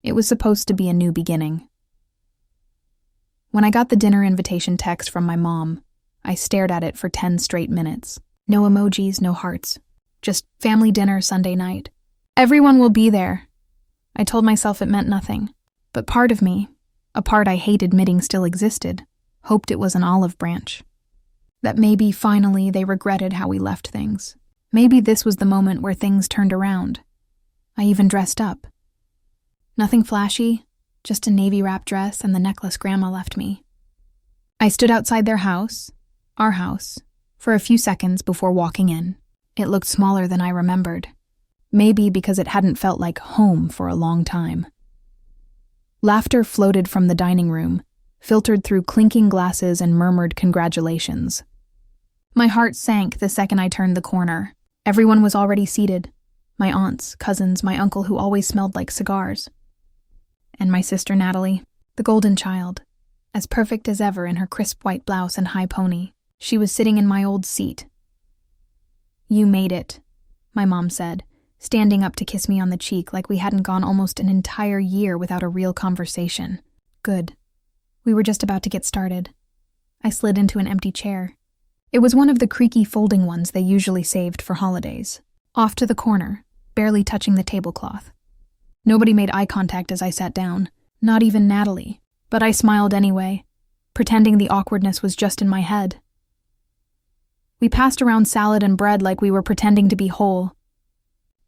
It was supposed to be a new beginning. When I got the dinner invitation text from my mom, I stared at it for 10 straight minutes. No emojis, no hearts. Just family dinner Sunday night. Everyone will be there. I told myself it meant nothing. But part of me, a part I hate admitting still existed, hoped it was an olive branch. That maybe, finally, they regretted how we left things. Maybe this was the moment where things turned around. I even dressed up. Nothing flashy, just a navy wrap dress and the necklace Grandma left me. I stood outside their house, our house, for a few seconds before walking in. It looked smaller than I remembered. Maybe because it hadn't felt like home for a long time. Laughter floated from the dining room, filtered through clinking glasses and murmured congratulations. My heart sank the second I turned the corner. Everyone was already seated. My aunts, cousins, my uncle who always smelled like cigars. And my sister Natalie, the golden child, as perfect as ever in her crisp white blouse and high pony. She was sitting in my old seat. "You made it," my mom said, standing up to kiss me on the cheek like we hadn't gone almost an entire year without a real conversation. Good. We were just about to get started. I slid into an empty chair. It was one of the creaky folding ones they usually saved for holidays. Off to the corner, barely touching the tablecloth. Nobody made eye contact as I sat down, not even Natalie, but I smiled anyway, pretending the awkwardness was just in my head. We passed around salad and bread like we were pretending to be whole.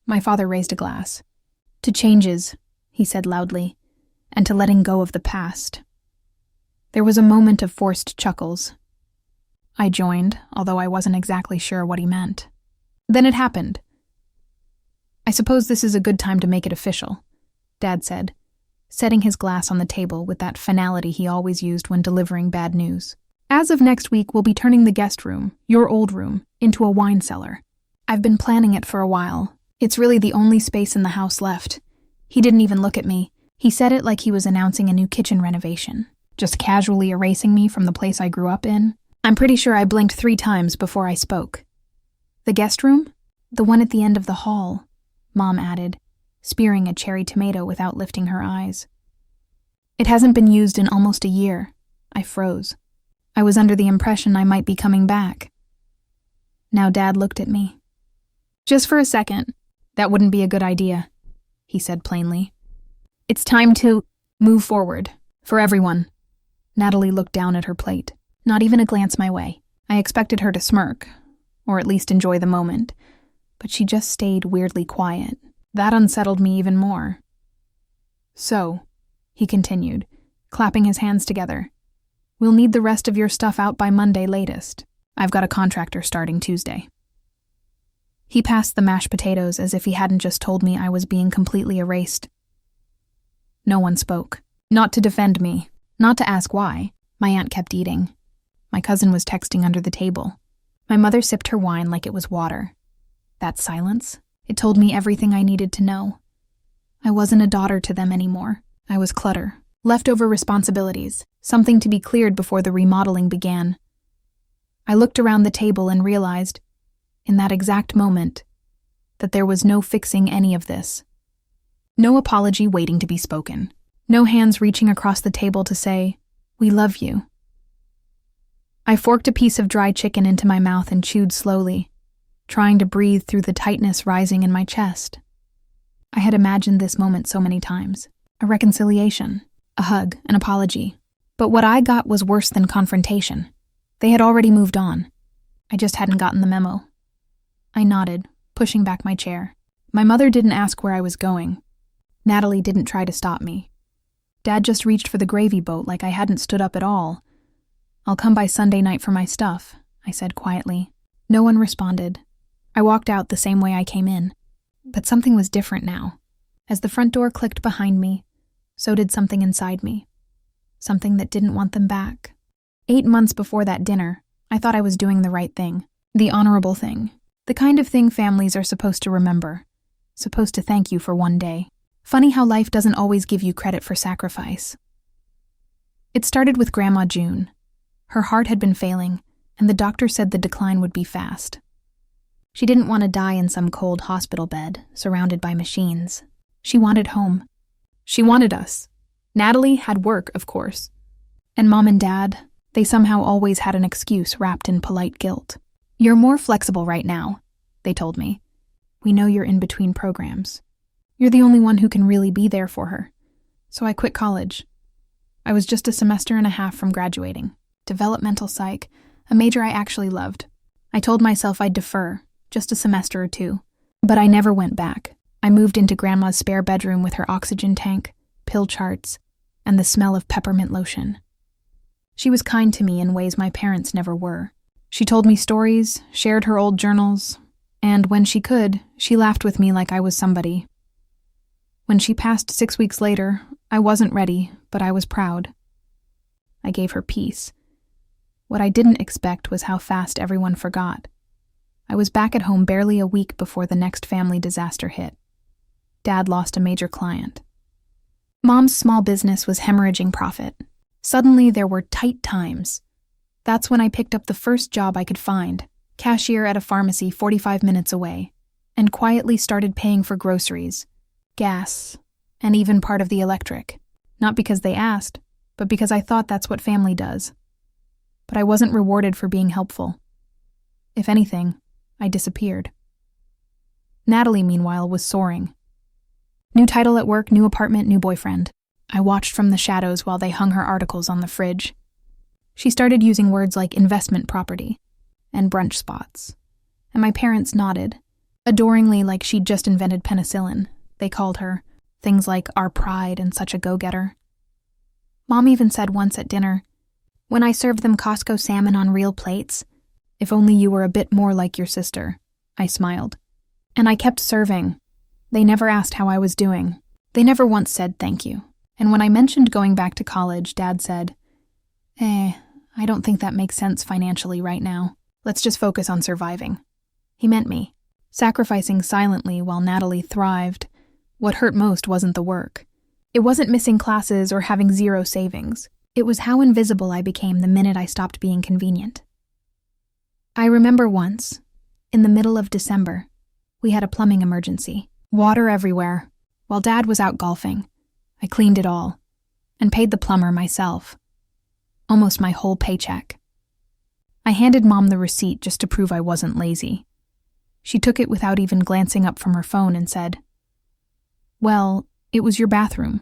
My father raised a glass. "To changes," he said loudly, "and to letting go of the past." There was a moment of forced chuckles. I joined, although I wasn't exactly sure what he meant. Then it happened. "I suppose this is a good time to make it official," Dad said, setting his glass on the table with that finality he always used when delivering bad news. "As of next week, we'll be turning the guest room, your old room, into a wine cellar. I've been planning it for a while. It's really the only space in the house left." He didn't even look at me. He said it like he was announcing a new kitchen renovation, just casually erasing me from the place I grew up in. I'm pretty sure I blinked 3 times before I spoke. "The guest room? The one at the end of the hall," Mom added, spearing a cherry tomato without lifting her eyes. "It hasn't been used in almost a year." I froze. I was under the impression I might be coming back. Now Dad looked at me. "Just for a second, that wouldn't be a good idea," he said plainly. "It's time to move forward, for everyone." Natalie looked down at her plate, not even a glance my way. I expected her to smirk, or at least enjoy the moment, but she just stayed weirdly quiet. That unsettled me even more. "So," he continued, clapping his hands together, "we'll need the rest of your stuff out by Monday latest. I've got a contractor starting Tuesday." He passed the mashed potatoes as if he hadn't just told me I was being completely erased. No one spoke. Not to defend me, not to ask why. My aunt kept eating. My cousin was texting under the table. My mother sipped her wine like it was water. That silence, it told me everything I needed to know. I wasn't a daughter to them anymore. I was clutter, leftover responsibilities, something to be cleared before the remodeling began. I looked around the table and realized, in that exact moment, that there was no fixing any of this. No apology waiting to be spoken. No hands reaching across the table to say, "We love you." I forked a piece of dry chicken into my mouth and chewed slowly, trying to breathe through the tightness rising in my chest. I had imagined this moment so many times. A reconciliation, a hug, an apology. But what I got was worse than confrontation. They had already moved on. I just hadn't gotten the memo. I nodded, pushing back my chair. My mother didn't ask where I was going. Natalie didn't try to stop me. Dad just reached for the gravy boat like I hadn't stood up at all. "I'll come by Sunday night for my stuff," I said quietly. No one responded. I walked out the same way I came in. But something was different now. As the front door clicked behind me, so did something inside me. Something that didn't want them back. 8 months before that dinner, I thought I was doing the right thing. The honorable thing. The kind of thing families are supposed to remember. Supposed to thank you for one day. Funny how life doesn't always give you credit for sacrifice. It started with Grandma June. Her heart had been failing, and the doctor said the decline would be fast. She didn't want to die in some cold hospital bed, surrounded by machines. She wanted home. She wanted us. Natalie had work, of course. And Mom and Dad, they somehow always had an excuse wrapped in polite guilt. "You're more flexible right now," they told me. "We know you're in between programs. You're the only one who can really be there for her." So I quit college. I was just a semester and a half from graduating. Developmental psych, a major I actually loved. I told myself I'd defer, just a semester or two. But I never went back. I moved into Grandma's spare bedroom with her oxygen tank, pill charts, and the smell of peppermint lotion. She was kind to me in ways my parents never were. She told me stories, shared her old journals, and when she could, she laughed with me like I was somebody. When she passed 6 weeks later, I wasn't ready, but I was proud. I gave her peace. What I didn't expect was how fast everyone forgot. I was back at home barely a week before the next family disaster hit. Dad lost a major client. Mom's small business was hemorrhaging profit. Suddenly, there were tight times. That's when I picked up the first job I could find, cashier at a pharmacy 45 minutes away, and quietly started paying for groceries, gas, and even part of the electric. Not because they asked, but because I thought that's what family does. But I wasn't rewarded for being helpful. If anything, I disappeared. Natalie, meanwhile, was soaring. New title at work, new apartment, new boyfriend. I watched from the shadows while they hung her articles on the fridge. She started using words like investment property and brunch spots, and my parents nodded, adoringly like she'd just invented penicillin. They called her things like our pride and such a go-getter. Mom even said once at dinner, when I served them Costco salmon on real plates, "If only you were a bit more like your sister." I smiled. And I kept serving. They never asked how I was doing. They never once said thank you. And when I mentioned going back to college, Dad said, I don't think that makes sense financially right now. Let's just focus on surviving." He meant me. Sacrificing silently while Natalie thrived. What hurt most wasn't the work. It wasn't missing classes or having zero savings. It was how invisible I became the minute I stopped being convenient. I remember once, in the middle of December, we had a plumbing emergency. Water everywhere. While Dad was out golfing, I cleaned it all and paid the plumber myself. Almost my whole paycheck. I handed Mom the receipt just to prove I wasn't lazy. She took it without even glancing up from her phone and said, "Well, it was your bathroom."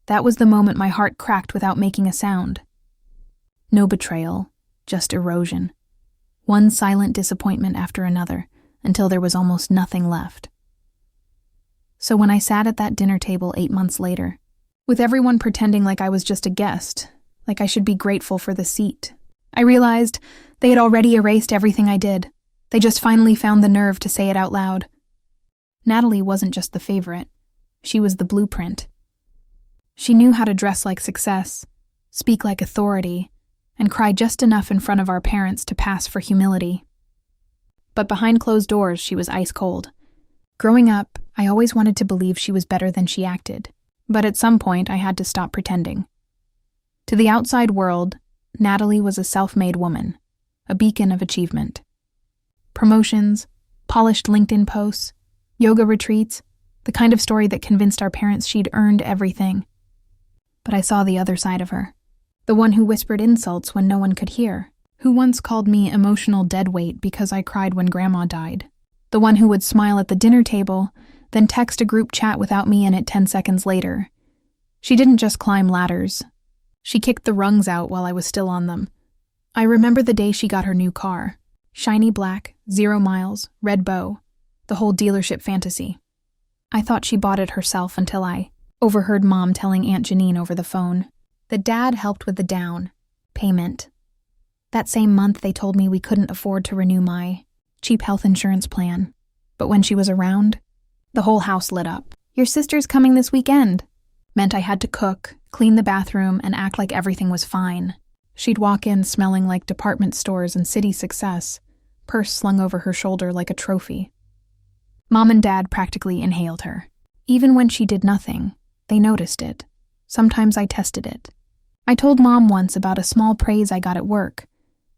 That was the moment my heart cracked without making a sound. No betrayal, just erosion. One silent disappointment after another, until there was almost nothing left. So when I sat at that dinner table 8 months later, with everyone pretending like I was just a guest, like I should be grateful for the seat, I realized they had already erased everything I did. They just finally found the nerve to say it out loud. Natalie wasn't just the favorite. She was the blueprint. She knew how to dress like success, speak like authority, and cry just enough in front of our parents to pass for humility. But behind closed doors, she was ice cold. Growing up, I always wanted to believe she was better than she acted, but at some point I had to stop pretending. To the outside world, Natalie was a self-made woman, a beacon of achievement. Promotions, polished LinkedIn posts, yoga retreats, the kind of story that convinced our parents she'd earned everything. But I saw the other side of her, the one who whispered insults when no one could hear, who once called me emotional deadweight because I cried when Grandma died, the one who would smile at the dinner table, then text a group chat without me in it 10 seconds later. She didn't just climb ladders. She kicked the rungs out while I was still on them. I remember the day she got her new car. Shiny black, 0 miles, red bow, the whole dealership fantasy. I thought she bought it herself until I overheard Mom telling Aunt Janine over the phone that Dad helped with the down payment. That same month they told me we couldn't afford to renew my cheap health insurance plan. But when she was around, the whole house lit up. "Your sister's coming this weekend," meant I had to cook, clean the bathroom, and act like everything was fine. She'd walk in smelling like department stores and city success, purse slung over her shoulder like a trophy. Mom and Dad practically inhaled her. Even when she did nothing, they noticed it. Sometimes I tested it. I told Mom once about a small praise I got at work,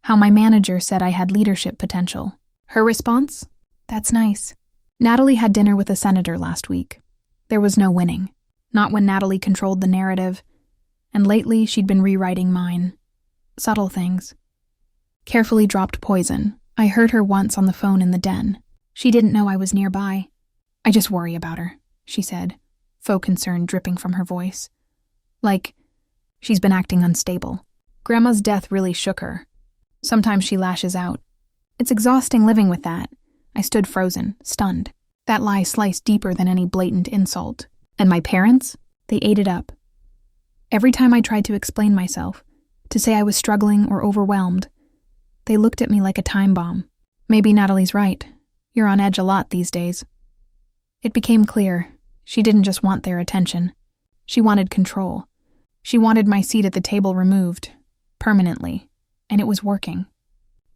how my manager said I had leadership potential. Her response? "That's nice." Natalie had dinner with a senator last week. There was no winning. not when Natalie controlled the narrative, and lately she'd been rewriting mine. Subtle things. Carefully dropped poison. I heard her once on the phone in the den. She didn't know I was nearby. I just worry about her, she said, faux concern dripping from her voice. Like, she's been acting unstable. Grandma's death really shook her. Sometimes she lashes out. It's exhausting living with that. I stood frozen, stunned. That lie sliced deeper than any blatant insult. And my parents? They ate it up. Every time I tried to explain myself, to say I was struggling or overwhelmed, they looked at me like a time bomb. Maybe Natalie's right. You're on edge a lot these days. It became clear. She didn't just want their attention. She wanted control. She wanted my seat at the table removed, permanently, and it was working.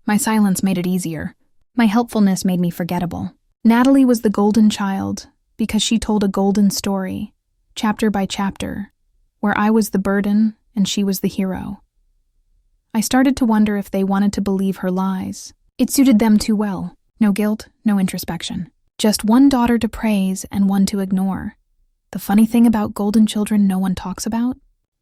My silence made it easier. My helpfulness made me forgettable. Natalie was the golden child because she told a golden story, chapter by chapter, where I was the burden and she was the hero. I started to wonder if they wanted to believe her lies. It suited them too well. No guilt, no introspection. Just one daughter to praise and one to ignore. The funny thing about golden children no one talks about?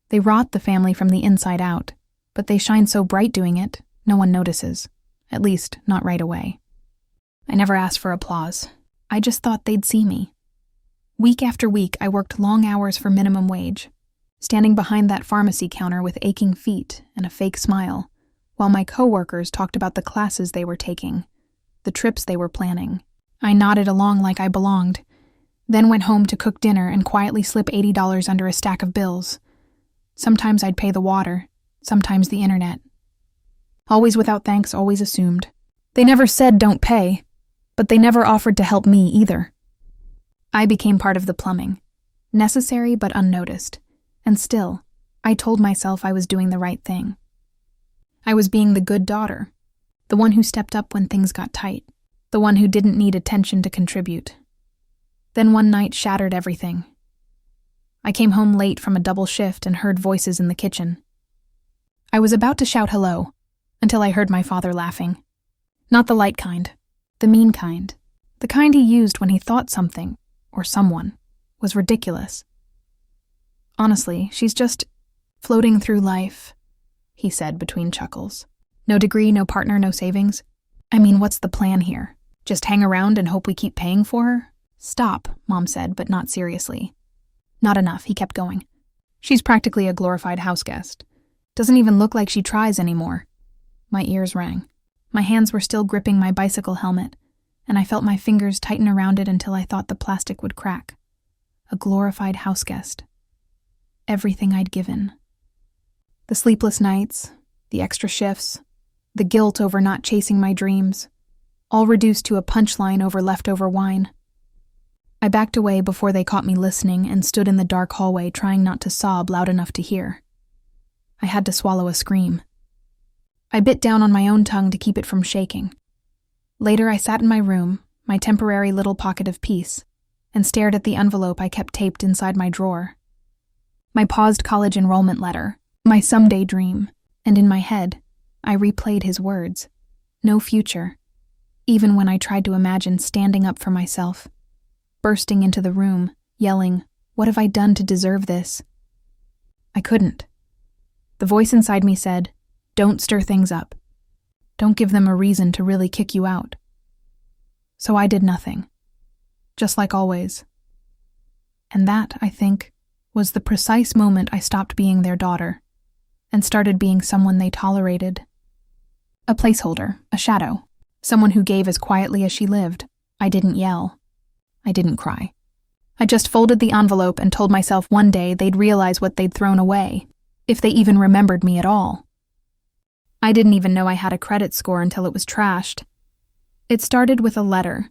They rot the family from the inside out, but they shine so bright doing it, no one notices. At least, not right away. I never asked for applause. I just thought they'd see me. Week after week, I worked long hours for minimum wage, standing behind that pharmacy counter with aching feet and a fake smile, while my coworkers talked about the classes they were taking, the trips they were planning. I nodded along like I belonged, then went home to cook dinner and quietly slip $80 under a stack of bills. Sometimes I'd pay the water, sometimes the internet. Always without thanks, always assumed. They never said don't pay, but they never offered to help me either. I became part of the plumbing, necessary but unnoticed, and still, I told myself I was doing the right thing. I was being the good daughter, the one who stepped up when things got tight, the one who didn't need attention to contribute. Then one night shattered everything. I came home late from a double shift and heard voices in the kitchen. I was about to shout hello, until I heard my father laughing. Not the light kind, the mean kind, the kind he used when he thought something, or someone, was ridiculous. Honestly, she's just floating through life, he said between chuckles. No degree, no partner, no savings. I mean, what's the plan here? Just hang around and hope we keep paying for her? Stop, Mom said, but not seriously. Not enough, he kept going. She's practically a glorified houseguest. Doesn't even look like she tries anymore. My ears rang. My hands were still gripping my bicycle helmet, and I felt my fingers tighten around it until I thought the plastic would crack. A glorified houseguest. Everything I'd given. The sleepless nights, the extra shifts, the guilt over not chasing my dreams, all reduced to a punchline over leftover wine. I backed away before they caught me listening and stood in the dark hallway trying not to sob loud enough to hear. I had to swallow a scream. I bit down on my own tongue to keep it from shaking. Later, I sat in my room, my temporary little pocket of peace, and stared at the envelope I kept taped inside my drawer. My paused college enrollment letter, my someday dream, and in my head, I replayed his words. No future. Even when I tried to imagine standing up for myself, bursting into the room, yelling, "What have I done to deserve this?" I couldn't. The voice inside me said, "Don't stir things up. Don't give them a reason to really kick you out." So I did nothing. Just like always. And that, I think, was the precise moment I stopped being their daughter and started being someone they tolerated. A placeholder, a shadow, someone who gave as quietly as she lived. I didn't yell. I didn't cry. I just folded the envelope and told myself one day they'd realize what they'd thrown away, if they even remembered me at all. I didn't even know I had a credit score until it was trashed. It started with a letter,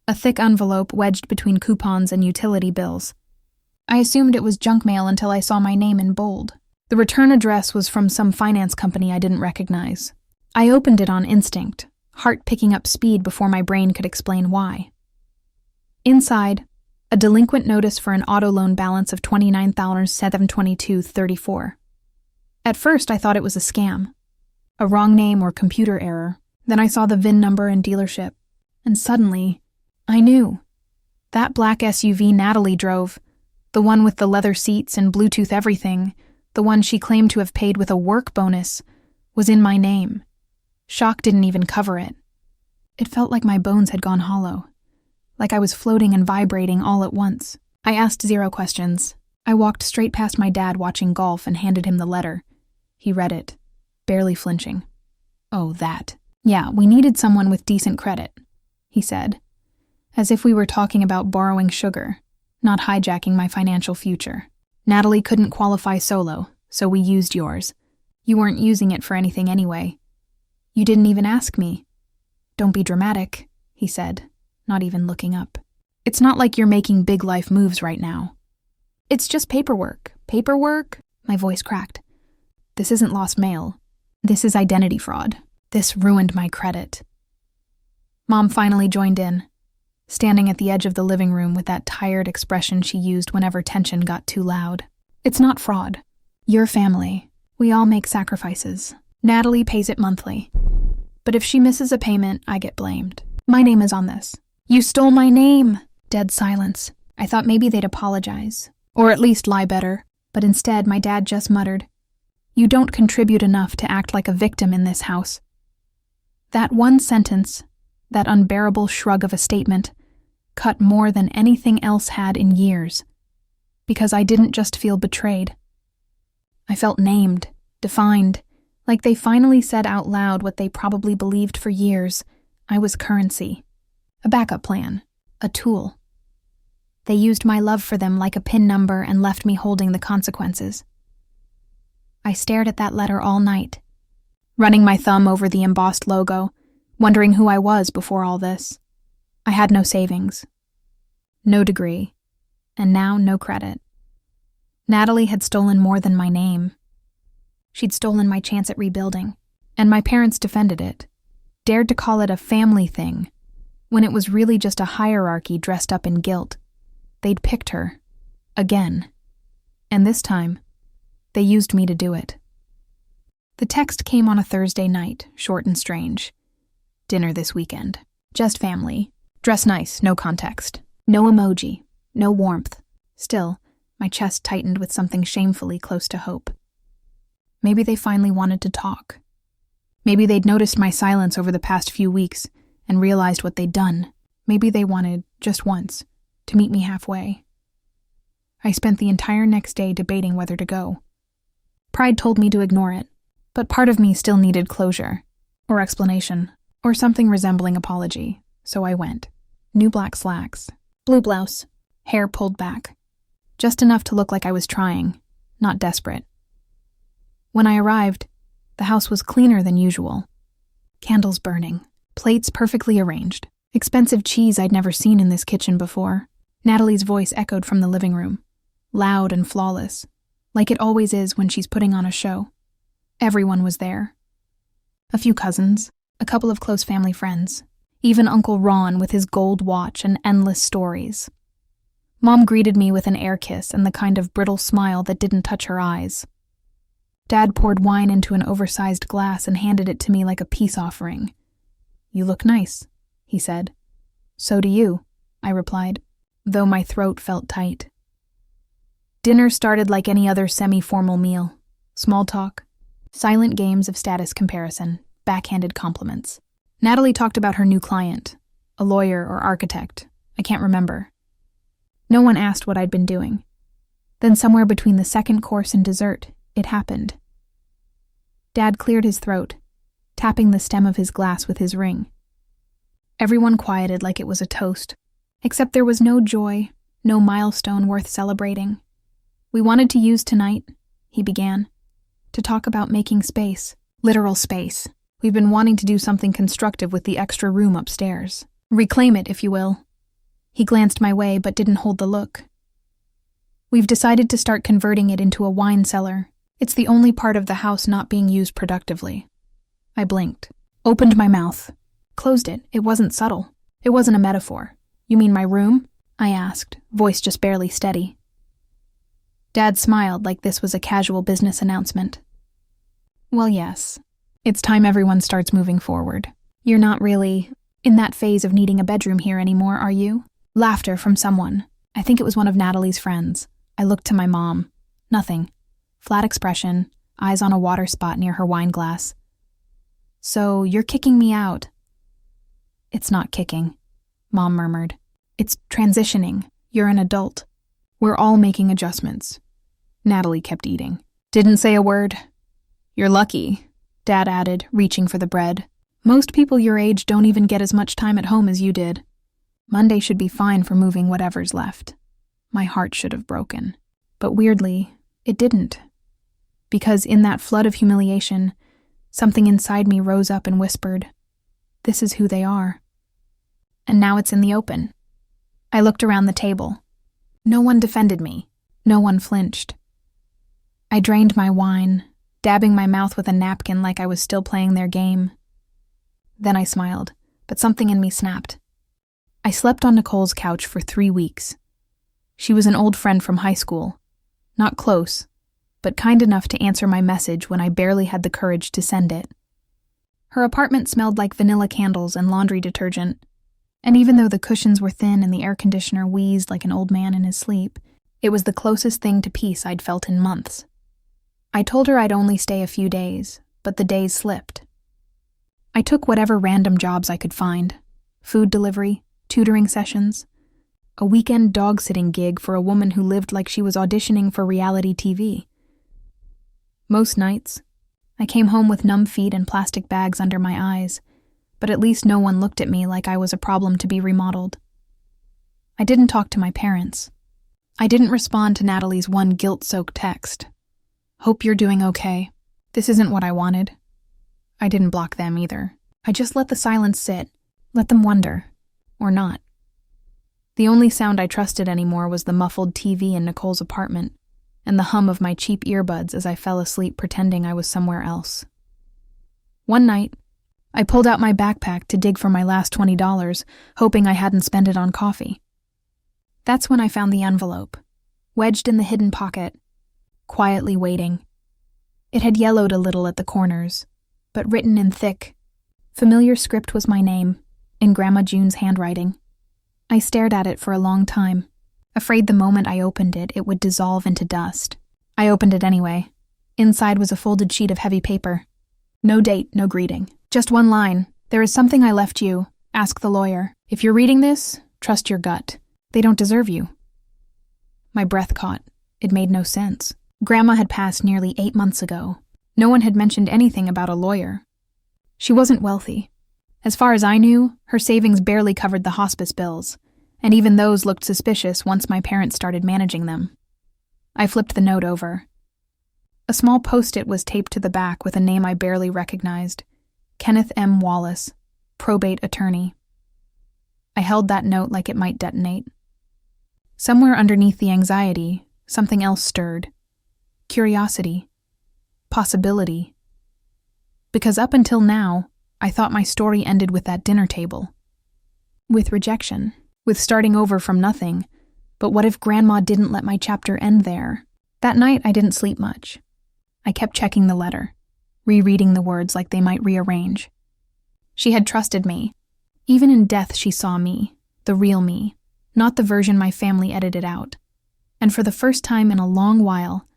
a thick envelope wedged between coupons and utility bills. I assumed it was junk mail until I saw my name in bold. The return address was from some finance company I didn't recognize. I opened it on instinct, heart picking up speed before my brain could explain why. Inside, a delinquent notice for an auto loan balance of $29,722.34. At first, I thought it was a scam, a wrong name or computer error. Then I saw the VIN number and dealership, and suddenly, I knew. That black SUV Natalie drove, The one with the leather seats and Bluetooth everything, the one she claimed to have paid with a work bonus, was in my name. Shock didn't even cover it. It felt like my bones had gone hollow, like I was floating and vibrating all at once. I asked 0 questions. I walked straight past my dad watching golf and handed him the letter. He read it, barely flinching. Oh, that. Yeah, we needed someone with decent credit, he said, as if we were talking about borrowing sugar, not hijacking my financial future. Natalie couldn't qualify solo, so we used yours. You weren't using it for anything anyway. You didn't even ask me. Don't be dramatic, he said, not even looking up. It's not like you're making big life moves right now. It's just paperwork. Paperwork? My voice cracked. This isn't lost mail. This is identity fraud. This ruined my credit. Mom finally joined in, standing at the edge of the living room with that tired expression she used whenever tension got too loud. It's not fraud. Your family. We all make sacrifices. Natalie pays it monthly. But if she misses a payment, I get blamed. My name is on this. You stole my name! Dead silence. I thought maybe they'd apologize, or at least lie better, but instead my dad just muttered, "You don't contribute enough to act like a victim in this house." That one sentence, that unbearable shrug of a statement, cut more than anything else had in years, because I didn't just feel betrayed. I felt named, defined, like they finally said out loud what they probably believed for years. I was currency, a backup plan, a tool. They used my love for them like a PIN number and left me holding the consequences. I stared at that letter all night, running my thumb over the embossed logo, wondering who I was before all this. I had no savings, no degree, and now no credit. Natalie had stolen more than my name. She'd stolen my chance at rebuilding, and my parents defended it, dared to call it a family thing, when it was really just a hierarchy dressed up in guilt. They'd picked her, again, and this time, they used me to do it. The text came on a Thursday night, short and strange. Dinner this weekend. Just family. Dress nice, no context. No emoji, no warmth. Still, my chest tightened with something shamefully close to hope. Maybe they finally wanted to talk. Maybe they'd noticed my silence over the past few weeks and realized what they'd done. Maybe they wanted, just once, to meet me halfway. I spent the entire next day debating whether to go. Pride told me to ignore it, but part of me still needed closure, or explanation, or something resembling apology, so I went. New black slacks, blue blouse, hair pulled back. Just enough to look like I was trying, not desperate. When I arrived, the house was cleaner than usual. Candles burning, plates perfectly arranged, expensive cheese I'd never seen in this kitchen before. Natalie's voice echoed from the living room, loud and flawless, like it always is when she's putting on a show. Everyone was there. A few cousins, a couple of close family friends, even Uncle Ron with his gold watch and endless stories. Mom greeted me with an air kiss and the kind of brittle smile that didn't touch her eyes. Dad poured wine into an oversized glass and handed it to me like a peace offering. "You look nice," he said. "So do you," I replied, though my throat felt tight. Dinner started like any other semi-formal meal. Small talk, silent games of status comparison, backhanded compliments. Natalie talked about her new client, a lawyer or architect, I can't remember. No one asked what I'd been doing. Then somewhere between the second course and dessert, it happened. Dad cleared his throat, tapping the stem of his glass with his ring. Everyone quieted like it was a toast, except there was no joy, no milestone worth celebrating. "We wanted to use tonight," he began, "to talk about making space, literal space. We've been wanting to do something constructive with the extra room upstairs. Reclaim it, if you will." He glanced my way but didn't hold the look. "We've decided to start converting it into a wine cellar. It's the only part of the house not being used productively." I blinked, opened my mouth, closed it. It wasn't subtle. It wasn't a metaphor. "You mean my room?" I asked, voice just barely steady. Dad smiled like this was a casual business announcement. "Well, yes. It's time everyone starts moving forward. You're not really in that phase of needing a bedroom here anymore, are you?" Laughter from someone. I think it was one of Natalie's friends. I looked to my mom. Nothing. Flat expression, eyes on a water spot near her wine glass. "So, you're kicking me out." "It's not kicking," Mom murmured. "It's transitioning. You're an adult. We're all making adjustments." Natalie kept eating. "Didn't say a word." "You're lucky," Dad added, reaching for the bread. "Most people your age don't even get as much time at home as you did. Monday should be fine for moving whatever's left." My heart should have broken. But weirdly, it didn't. Because in that flood of humiliation, something inside me rose up and whispered, "This is who they are." And now it's in the open. I looked around the table. No one defended me. No one flinched. I drained my wine, dabbing my mouth with a napkin like I was still playing their game. Then I smiled, but something in me snapped. I slept on Nicole's couch for 3 weeks. She was an old friend from high school. Not close, but kind enough to answer my message when I barely had the courage to send it. Her apartment smelled like vanilla candles and laundry detergent, and even though the cushions were thin and the air conditioner wheezed like an old man in his sleep, it was the closest thing to peace I'd felt in months. I told her I'd only stay a few days, but the days slipped. I took whatever random jobs I could find: food delivery, tutoring sessions, a weekend dog-sitting gig for a woman who lived like she was auditioning for reality TV. Most nights, I came home with numb feet and plastic bags under my eyes, but at least no one looked at me like I was a problem to be remodeled. I didn't talk to my parents. I didn't respond to Natalie's one guilt-soaked text. "Hope you're doing okay. This isn't what I wanted." I didn't block them either. I just let the silence sit, let them wonder, or not. The only sound I trusted anymore was the muffled TV in Nicole's apartment, and the hum of my cheap earbuds as I fell asleep pretending I was somewhere else. One night, I pulled out my backpack to dig for my last $20, hoping I hadn't spent it on coffee. That's when I found the envelope, wedged in the hidden pocket, quietly waiting. It had yellowed a little at the corners, but written in thick, familiar script was my name, in Grandma June's handwriting. I stared at it for a long time, afraid the moment I opened it, it would dissolve into dust. I opened it anyway. Inside was a folded sheet of heavy paper. No date, no greeting. Just one line. "There is something I left you. Ask the lawyer. If you're reading this, trust your gut. They don't deserve you." My breath caught. It made no sense. Grandma had passed nearly 8 months ago. No one had mentioned anything about a lawyer. She wasn't wealthy. As far as I knew, her savings barely covered the hospice bills, and even those looked suspicious once my parents started managing them. I flipped the note over. A small post-it was taped to the back with a name I barely recognized: Kenneth M. Wallace, probate attorney. I held that note like it might detonate. Somewhere underneath the anxiety, something else stirred. Curiosity. Possibility. Because up until now, I thought my story ended with that dinner table. With rejection. With starting over from nothing. But what if Grandma didn't let my chapter end there? That night, I didn't sleep much. I kept checking the letter, rereading the words like they might rearrange. She had trusted me. Even in death, she saw me, the real me, not the version my family edited out. And for the first time in a long while,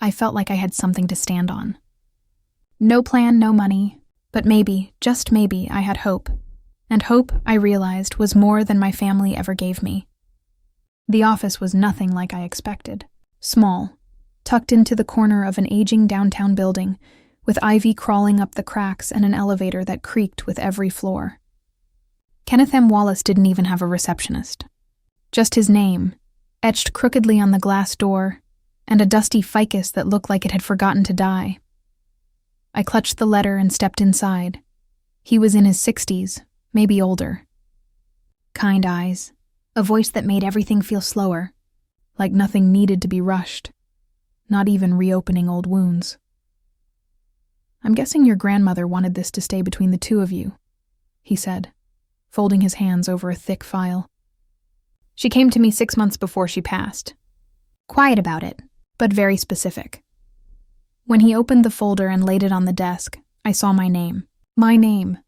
I felt like I had something to stand on. No plan, no money, but maybe, just maybe, I had hope. And hope, I realized, was more than my family ever gave me. The office was nothing like I expected. Small, tucked into the corner of an aging downtown building, with ivy crawling up the cracks and an elevator that creaked with every floor. Kenneth M. Wallace didn't even have a receptionist. Just his name, etched crookedly on the glass door, and a dusty ficus that looked like it had forgotten to die. I clutched the letter and stepped inside. He was in his 60s, maybe older. Kind eyes, a voice that made everything feel slower, like nothing needed to be rushed, not even reopening old wounds. "I'm guessing your grandmother wanted this to stay between the two of you," he said, folding his hands over a thick file. "She came to me 6 months before she passed. Quiet about it, but very specific." When he opened the folder and laid it on the desk, I saw my name. My name.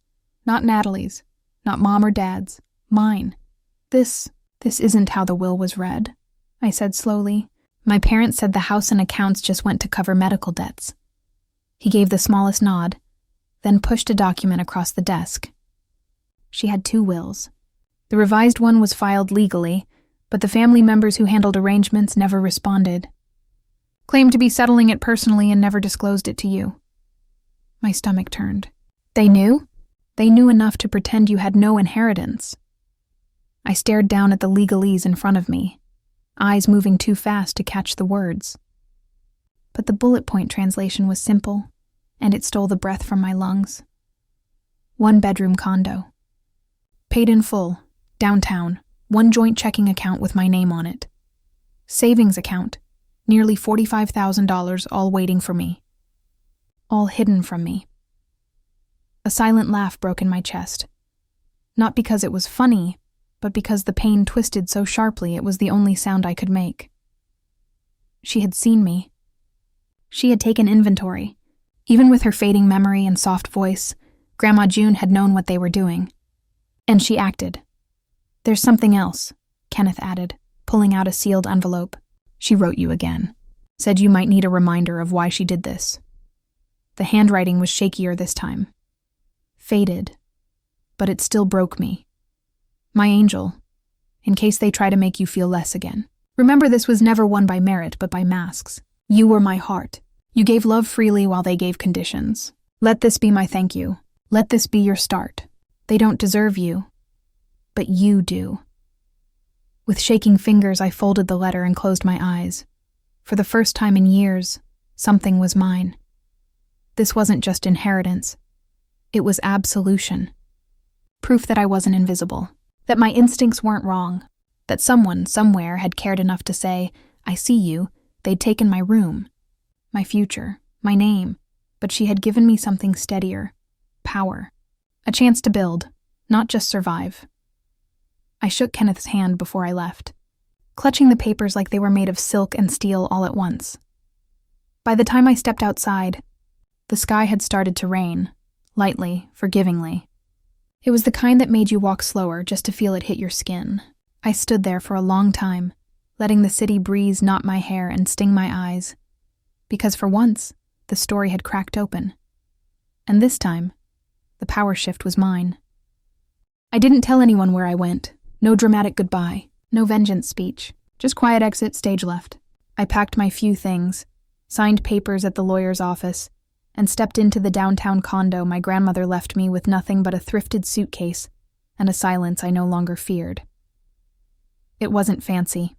Not Natalie's. Not Mom or Dad's. Mine. This isn't how the will was read," I said slowly, My parents said the house and accounts just went to cover medical debts. He gave the smallest nod, then pushed a document across the desk. She had 2 wills. The revised one was filed legally, but the family members who handled arrangements never responded. Claimed to be settling it personally and never disclosed it to you. My stomach turned. They knew? They knew enough to pretend you had no inheritance. I stared down at the legalese in front of me, eyes moving too fast to catch the words. But the bullet point translation was simple, and it stole the breath from my lungs. 1-bedroom condo. Paid in full, downtown, 1 joint checking account with my name on it. Savings account, nearly $45,000 all waiting for me. All hidden from me. A silent laugh broke in my chest. Not because it was funny, but because the pain twisted so sharply it was the only sound I could make. She had seen me. She had taken inventory. Even with her fading memory and soft voice, Grandma June had known what they were doing. And she acted. There's something else, Kenneth added, pulling out a sealed envelope. She wrote you again. Said you might need a reminder of why she did this. The handwriting was shakier this time. Faded. But it still broke me. My angel, in case they try to make you feel less again. Remember, this was never won by merit, but by masks. You were my heart. You gave love freely while they gave conditions. Let this be my thank you. Let this be your start. They don't deserve you, but you do. With shaking fingers, I folded the letter and closed my eyes. For the first time in years, something was mine. This wasn't just inheritance. It was absolution. Proof that I wasn't invisible. That my instincts weren't wrong. That someone, somewhere, had cared enough to say, I see you. They'd taken my room, my future, my name. But she had given me something steadier. Power. A chance to build, not just survive. I shook Kenneth's hand before I left, clutching the papers like they were made of silk and steel all at once. By the time I stepped outside, the sky had started to rain, lightly, forgivingly. It was the kind that made you walk slower just to feel it hit your skin. I stood there for a long time, letting the city breeze knot my hair and sting my eyes. Because for once, the story had cracked open. And this time, the power shift was mine. I didn't tell anyone where I went. No dramatic goodbye. No vengeance speech. Just quiet exit, stage left. I packed my few things, signed papers at the lawyer's office, and stepped into the downtown condo my grandmother left me with nothing but a thrifted suitcase and a silence I no longer feared. It wasn't fancy.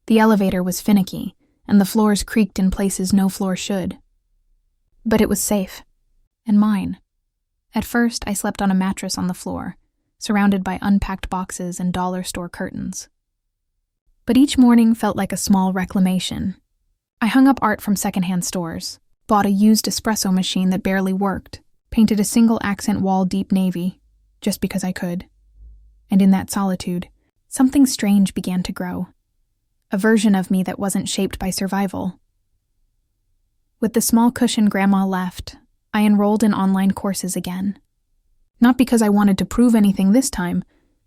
The elevator was finicky, and the floors creaked in places no floor should. But it was safe. And mine. At first, I slept on a mattress on the floor, surrounded by unpacked boxes and dollar store curtains. But each morning felt like a small reclamation. I hung up art from secondhand stores, bought a used espresso machine that barely worked, painted a single accent wall deep navy, just because I could. And in that solitude, something strange began to grow. A version of me that wasn't shaped by survival. With the small cushion Grandma left, I enrolled in online courses again. Not because I wanted to prove anything this time,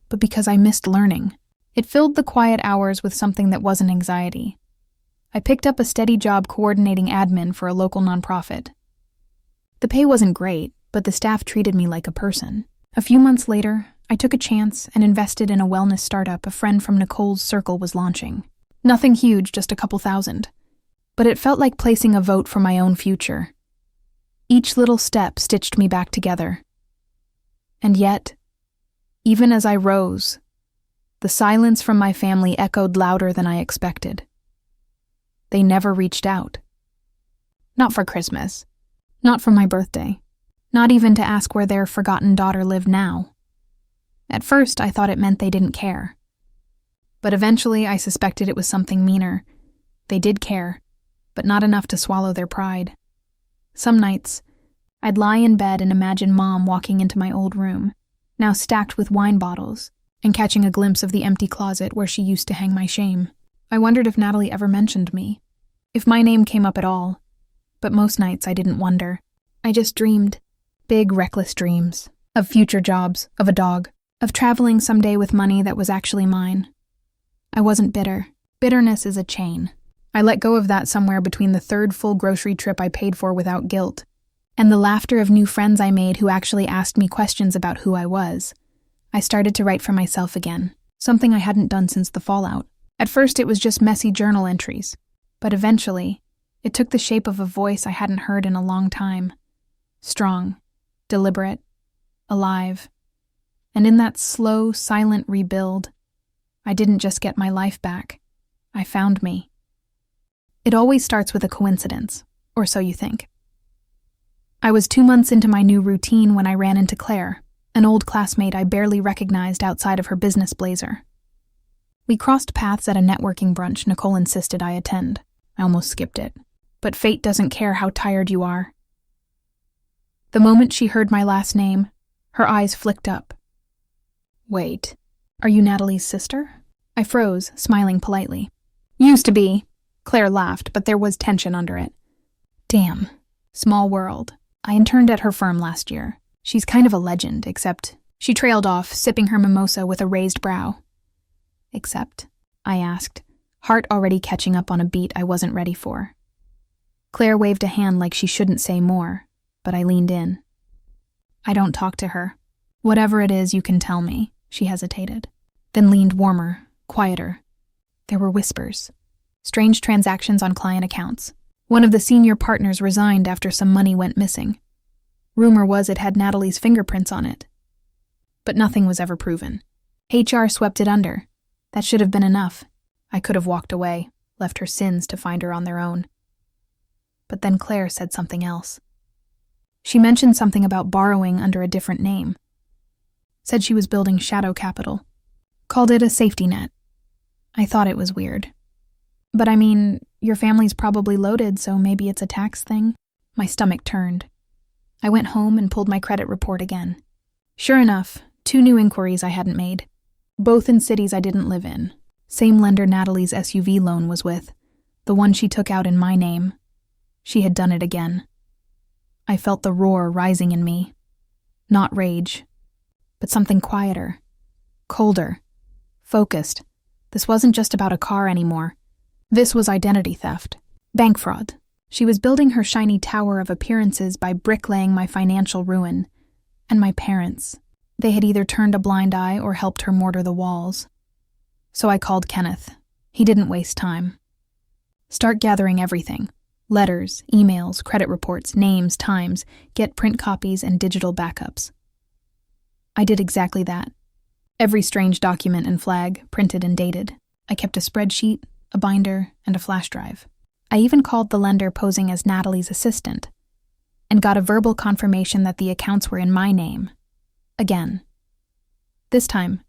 but because I missed learning. It filled the quiet hours with something that wasn't anxiety. I picked up a steady job coordinating admin for a local nonprofit. The pay wasn't great, but the staff treated me like a person. A few months later, I took a chance and invested in a wellness startup a friend from Nicole's circle was launching. Nothing huge, just a couple thousand. But it felt like placing a vote for my own future. Each little step stitched me back together. And yet, even as I rose, the silence from my family echoed louder than I expected. They never reached out. Not for Christmas. Not for my birthday. Not even to ask where their forgotten daughter lived now. At first, I thought it meant they didn't care. But eventually, I suspected it was something meaner. They did care, but not enough to swallow their pride. Some nights, I'd lie in bed and imagine Mom walking into my old room, now stacked with wine bottles, and catching a glimpse of the empty closet where she used to hang my shame. I wondered if Natalie ever mentioned me, if my name came up at all. But most nights I didn't wonder. I just dreamed. Big, reckless dreams. Of future jobs, of a dog, of traveling someday with money that was actually mine. I wasn't bitter. Bitterness is a chain. I let go of that somewhere between the third full grocery trip I paid for without guilt, and the laughter of new friends I made who actually asked me questions about who I was. I started to write for myself again, something I hadn't done since the fallout. At first it was just messy journal entries, but eventually, it took the shape of a voice I hadn't heard in a long time. Strong, deliberate, alive. And in that slow, silent rebuild, I didn't just get my life back. I found me. It always starts with a coincidence, or so you think. I was 2 months into my new routine when I ran into Claire, an old classmate I barely recognized outside of her business blazer. We crossed paths at a networking brunch Nicole insisted I attend. I almost skipped it. But fate doesn't care how tired you are. The moment she heard my last name, her eyes flicked up. Wait, are you Natalie's sister? I froze, smiling politely. Used to be. Claire laughed, but there was tension under it. Damn. Small world. I interned at her firm last year. She's kind of a legend, except... She trailed off, sipping her mimosa with a raised brow. Except, I asked, heart already catching up on a beat I wasn't ready for. Claire waved a hand like she shouldn't say more, but I leaned in. I don't talk to her. Whatever it is, you can tell me, she hesitated, then leaned warmer, quieter. There were whispers. Strange transactions on client accounts. One of the senior partners resigned after some money went missing. Rumor was it had Natalie's fingerprints on it. But nothing was ever proven. HR swept it under. That should have been enough. I could have walked away, left her sins to find her on their own. But then Claire said something else. She mentioned something about borrowing under a different name. Said she was building shadow capital. Called it a safety net. I thought it was weird. But I mean, your family's probably loaded, so maybe it's a tax thing. My stomach turned. I went home and pulled my credit report again. Sure enough, 2 new inquiries I hadn't made. Both in cities I didn't live in. Same lender Natalie's SUV loan was with. The one she took out in my name. She had done it again. I felt the roar rising in me. Not rage, but something quieter, colder, focused. This wasn't just about a car anymore. This was identity theft, bank fraud. She was building her shiny tower of appearances by bricklaying my financial ruin. And my parents. They had either turned a blind eye or helped her mortar the walls. So I called Kenneth. He didn't waste time. Start gathering everything. Letters, emails, credit reports, names, times, get print copies and digital backups. I did exactly that. Every strange document and flag, printed and dated. I kept a spreadsheet, a binder, and a flash drive. I even called the lender posing as Natalie's assistant, and got a verbal confirmation that the accounts were in my name. Again. This time,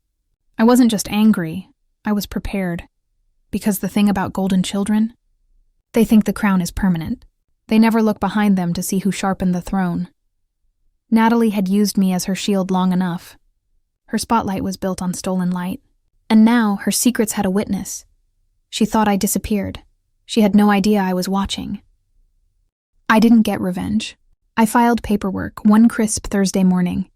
I wasn't just angry, I was prepared. Because the thing about golden children? They think the crown is permanent. They never look behind them to see who sharpened the throne. Natalie had used me as her shield long enough. Her spotlight was built on stolen light. And now her secrets had a witness. She thought I disappeared. She had no idea I was watching. I didn't get revenge. I filed paperwork one crisp Thursday morning.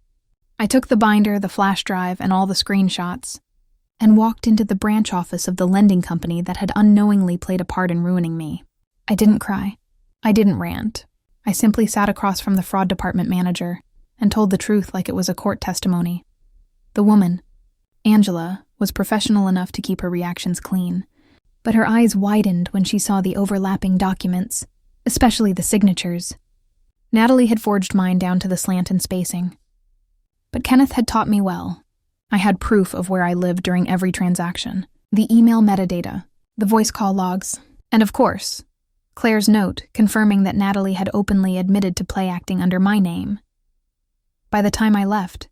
I took the binder, the flash drive, and all the screenshots, and walked into the branch office of the lending company that had unknowingly played a part in ruining me. I didn't cry. I didn't rant. I simply sat across from the fraud department manager and told the truth like it was a court testimony. The woman, Angela, was professional enough to keep her reactions clean, but her eyes widened when she saw the overlapping documents, especially the signatures. Natalie had forged mine down to the slant and spacing. But Kenneth had taught me well. I had proof of where I lived during every transaction, the email metadata, the voice call logs, and of course, Claire's note confirming that Natalie had openly admitted to play acting under my name. By the time I left,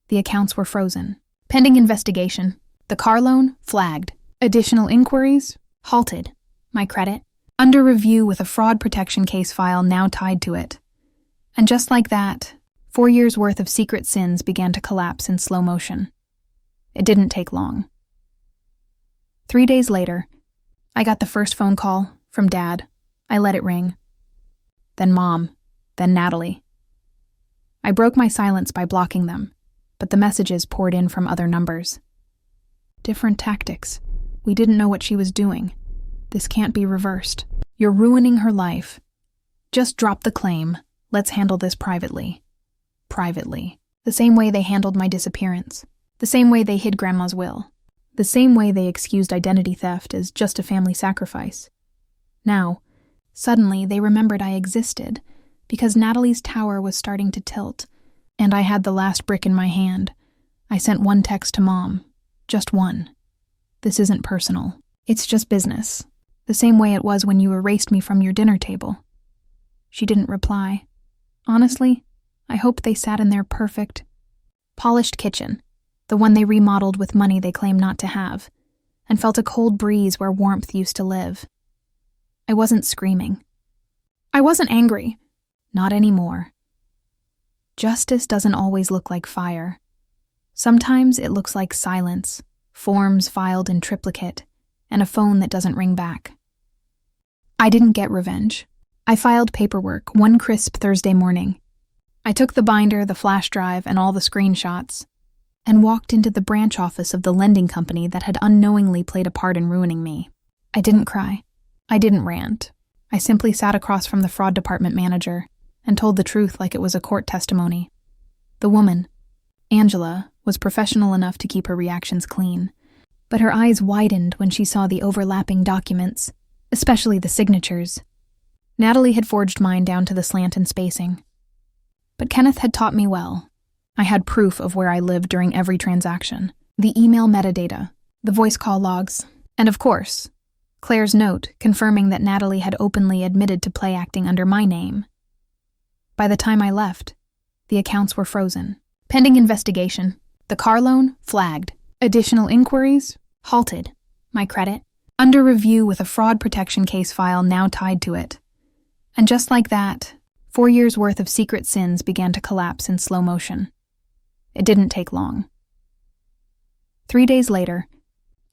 the accounts were frozen. Pending investigation. The car loan? Flagged. Additional inquiries? Halted. My credit? Under review with a fraud protection case file now tied to it. And just like that, 4 years' worth of secret sins began to collapse in slow motion. It didn't take long. 3 days later, I got the first phone call from Dad. I let it ring. Then Mom. Then Natalie. I broke my silence by blocking them, but the messages poured in from other numbers. Different tactics. We didn't know what she was doing. This can't be reversed. You're ruining her life. Just drop the claim. Let's handle this privately. Privately. The same way they handled my disappearance. The same way they hid Grandma's will. The same way they excused identity theft as just a family sacrifice. Now, suddenly they remembered I existed because Natalie's tower was starting to tilt, and I had the last brick in my hand. I sent one text to Mom. Just one. This isn't personal. It's just business. The same way it was when you erased me from your dinner table. She didn't reply. Honestly, I hoped they sat in their perfect, polished kitchen, the one they remodeled with money they claim not to have, and felt a cold breeze where warmth used to live. I wasn't screaming. I wasn't angry. Not anymore. Justice doesn't always look like fire. Sometimes it looks like silence, forms filed in triplicate, and a phone that doesn't ring back. I didn't get revenge. I filed paperwork one crisp Thursday morning. I took the binder, the flash drive, and all the screenshots, and walked into the branch office of the lending company that had unknowingly played a part in ruining me. I didn't cry. I didn't rant. I simply sat across from the fraud department manager and told the truth like it was a court testimony. The woman, Angela, was professional enough to keep her reactions clean, but her eyes widened when she saw the overlapping documents, especially the signatures. Natalie had forged mine down to the slant and spacing. But Kenneth had taught me well. I had proof of where I lived during every transaction, the email metadata, the voice call logs, and of course, Claire's note confirming that Natalie had openly admitted to play acting under my name. By the time I left, the accounts were frozen. Pending investigation. The car loan, flagged. Additional inquiries, halted. My credit, under review with a fraud protection case file now tied to it. And just like that, 4 years' worth of secret sins began to collapse in slow motion. It didn't take long. 3 days later,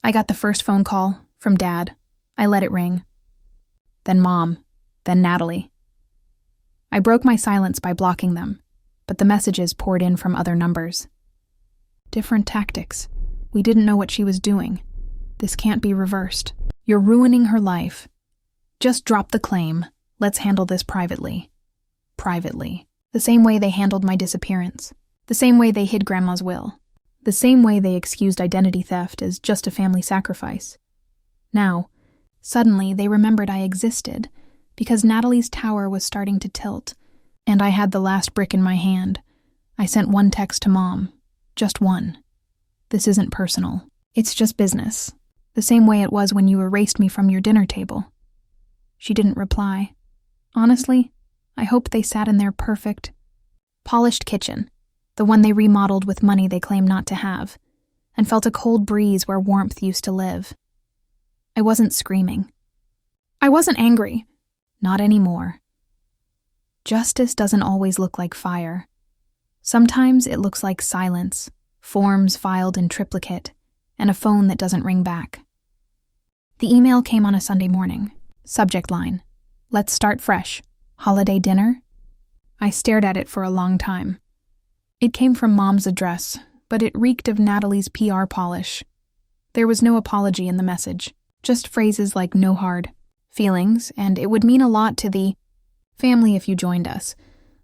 I got the first phone call from Dad. I let it ring. Then Mom, then Natalie. I broke my silence by blocking them, but the messages poured in from other numbers. Different tactics. We didn't know what she was doing. This can't be reversed. You're ruining her life. Just drop the claim. Let's handle this privately. Privately. The same way they handled my disappearance. The same way they hid Grandma's will. The same way they excused identity theft as just a family sacrifice. Now, suddenly they remembered I existed because Natalie's tower was starting to tilt, and I had the last brick in my hand. I sent one text to Mom. Just one. This isn't personal. It's just business. The same way it was when you erased me from your dinner table. She didn't reply. Honestly, I hoped they sat in their perfect, polished kitchen, the one they remodeled with money they claim not to have, and felt a cold breeze where warmth used to live. I wasn't screaming. I wasn't angry. Not anymore. Justice doesn't always look like fire. Sometimes it looks like silence, forms filed in triplicate, and a phone that doesn't ring back. The email came on a Sunday morning. Subject line: "Let's start fresh. Holiday dinner?" I stared at it for a long time. It came from Mom's address, but it reeked of Natalie's PR polish. There was no apology in the message, just phrases like "no hard feelings," and "it would mean a lot to the family if you joined us,"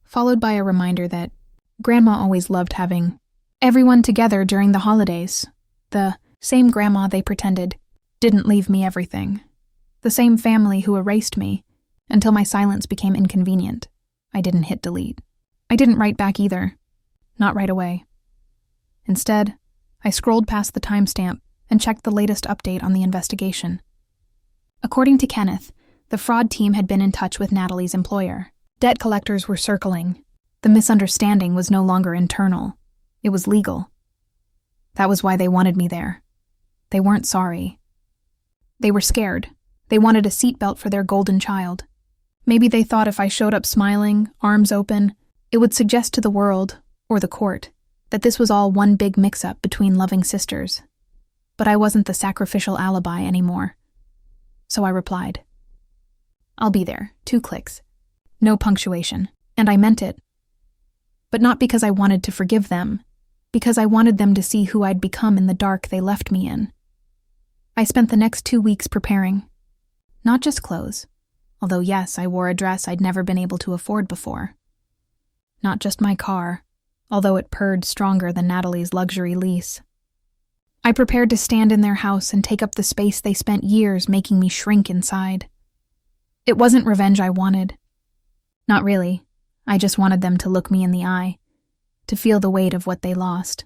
followed by a reminder that Grandma always loved having everyone together during the holidays. The same grandma they pretended didn't leave me everything. The same family who erased me until my silence became inconvenient. I didn't hit delete. I didn't write back either. Not right away. Instead, I scrolled past the timestamp and checked the latest update on the investigation. According to Kenneth, the fraud team had been in touch with Natalie's employer. Debt collectors were circling. The misunderstanding was no longer internal. It was legal. That was why they wanted me there. They weren't sorry. They were scared. They wanted a seatbelt for their golden child. Maybe they thought if I showed up smiling, arms open, it would suggest to the world, or the court, that this was all one big mix-up between loving sisters. But I wasn't the sacrificial alibi anymore. So I replied, "I'll be there, 2 clicks. No punctuation, and I meant it. But not because I wanted to forgive them, because I wanted them to see who I'd become in the dark they left me in. I spent the next 2 weeks preparing. Not just clothes, although yes, I wore a dress I'd never been able to afford before. Not just my car, although it purred stronger than Natalie's luxury lease. I prepared to stand in their house and take up the space they spent years making me shrink inside. It wasn't revenge I wanted. Not really. I just wanted them to look me in the eye, to feel the weight of what they lost.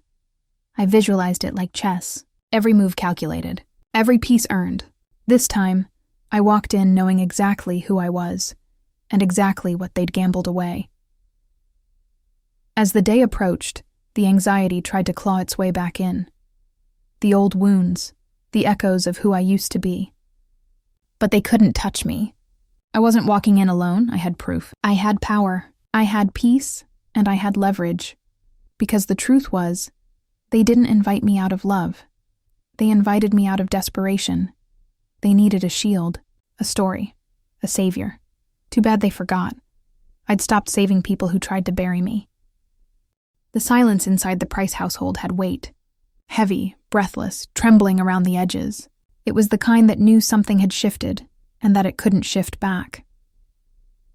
I visualized it like chess, every move calculated, every piece earned. This time, I walked in knowing exactly who I was, and exactly what they'd gambled away. As the day approached, the anxiety tried to claw its way back in. The old wounds, the echoes of who I used to be. But they couldn't touch me. I wasn't walking in alone, I had proof. I had power, I had peace, and I had leverage. Because the truth was, they didn't invite me out of love. They invited me out of desperation. They needed a shield, a story, a savior. Too bad they forgot. I'd stopped saving people who tried to bury me. The silence inside the Price household had weight. Heavy, breathless, trembling around the edges. It was the kind that knew something had shifted, and that it couldn't shift back.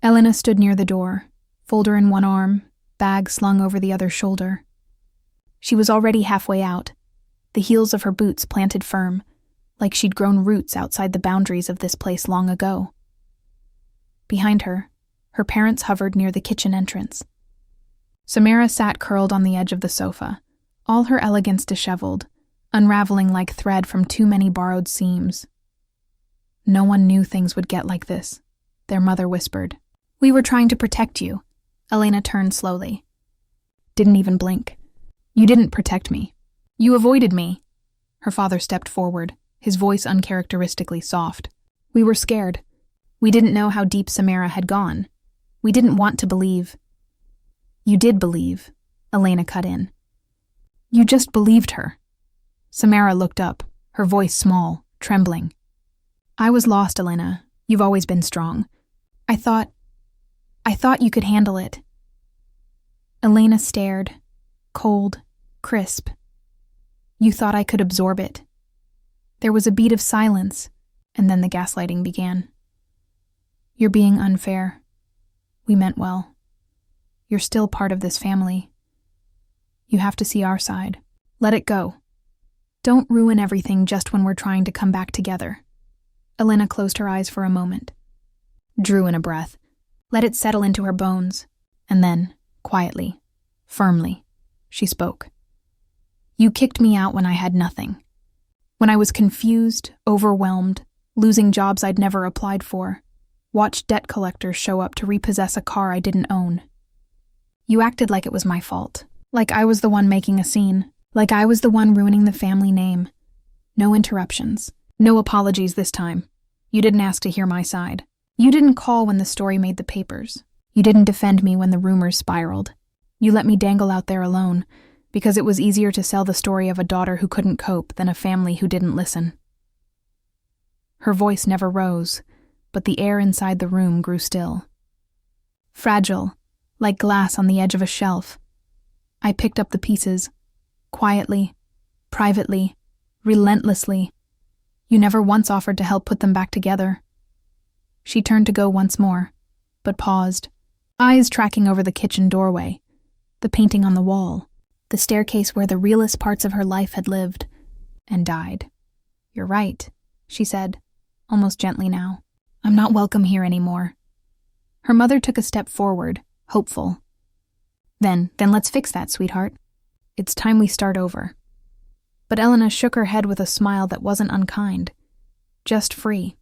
Elena stood near the door, folder in one arm, bag slung over the other shoulder. She was already halfway out, the heels of her boots planted firm, like she'd grown roots outside the boundaries of this place long ago. Behind her, her parents hovered near the kitchen entrance. Samara sat curled on the edge of the sofa, all her elegance disheveled, unraveling like thread from too many borrowed seams. No one knew things would get like this, their mother whispered. We were trying to protect you. Elena turned slowly. Didn't even blink. You didn't protect me. You avoided me. Her father stepped forward, his voice uncharacteristically soft. We were scared. We didn't know how deep Samara had gone. We didn't want to believe. You did believe, Elena cut in. You just believed her. Samara looked up, her voice small, trembling. I was lost, Elena. You've always been strong. I thought you could handle it. Elena stared, cold, crisp. You thought I could absorb it. There was a beat of silence, and then the gaslighting began. You're being unfair. We meant well. You're still part of this family. You have to see our side. Let it go. Don't ruin everything just when we're trying to come back together. Elena closed her eyes for a moment, drew in a breath, let it settle into her bones, and then, quietly, firmly, she spoke. You kicked me out when I had nothing. When I was confused, overwhelmed, losing jobs I'd never applied for, watched debt collectors show up to repossess a car I didn't own. You acted like it was my fault, like I was the one making a scene, like I was the one ruining the family name. No interruptions, no apologies this time. You didn't ask to hear my side. You didn't call when the story made the papers. You didn't defend me when the rumors spiraled. You let me dangle out there alone, because it was easier to sell the story of a daughter who couldn't cope than a family who didn't listen. Her voice never rose, but the air inside the room grew still. Fragile, like glass on the edge of a shelf. I picked up the pieces, quietly, privately, relentlessly. You never once offered to help put them back together. She turned to go once more, but paused, eyes tracking over the kitchen doorway, the painting on the wall, the staircase where the realest parts of her life had lived and died. You're right, she said, almost gently now. I'm not welcome here anymore. Her mother took a step forward, hopeful. Then let's fix that, sweetheart. It's time we start over. But Elena shook her head with a smile that wasn't unkind, just free.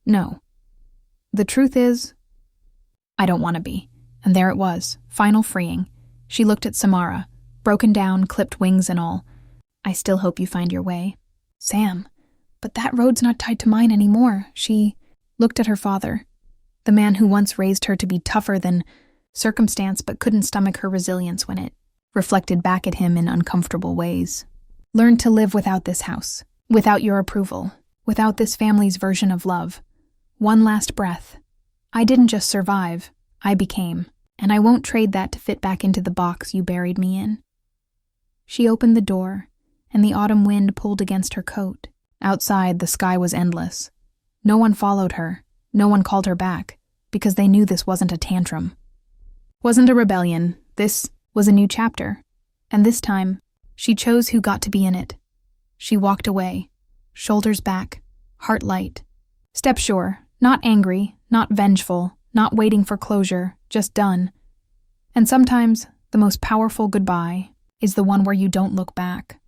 No. The truth is, I don't want to be. And there it was, final freeing. She looked at Samara, broken down, clipped wings and all. I still hope you find your way. Sam, but that road's not tied to mine anymore. She looked at her father, the man who once raised her to be tougher than circumstance but couldn't stomach her resilience when it reflected back at him in uncomfortable ways. Learned to live without this house, without your approval, without this family's version of love. One last breath. I didn't just survive, I became, and I won't trade that to fit back into the box you buried me in. She opened the door, and the autumn wind pulled against her coat. Outside, the sky was endless. No one followed her. No one called her back, because they knew this wasn't a tantrum. Wasn't a rebellion. This was a new chapter. And this time, she chose who got to be in it. She walked away, shoulders back, heart light. Step sure, not angry, not vengeful, not waiting for closure, just done. And sometimes, the most powerful goodbye is the one where you don't look back.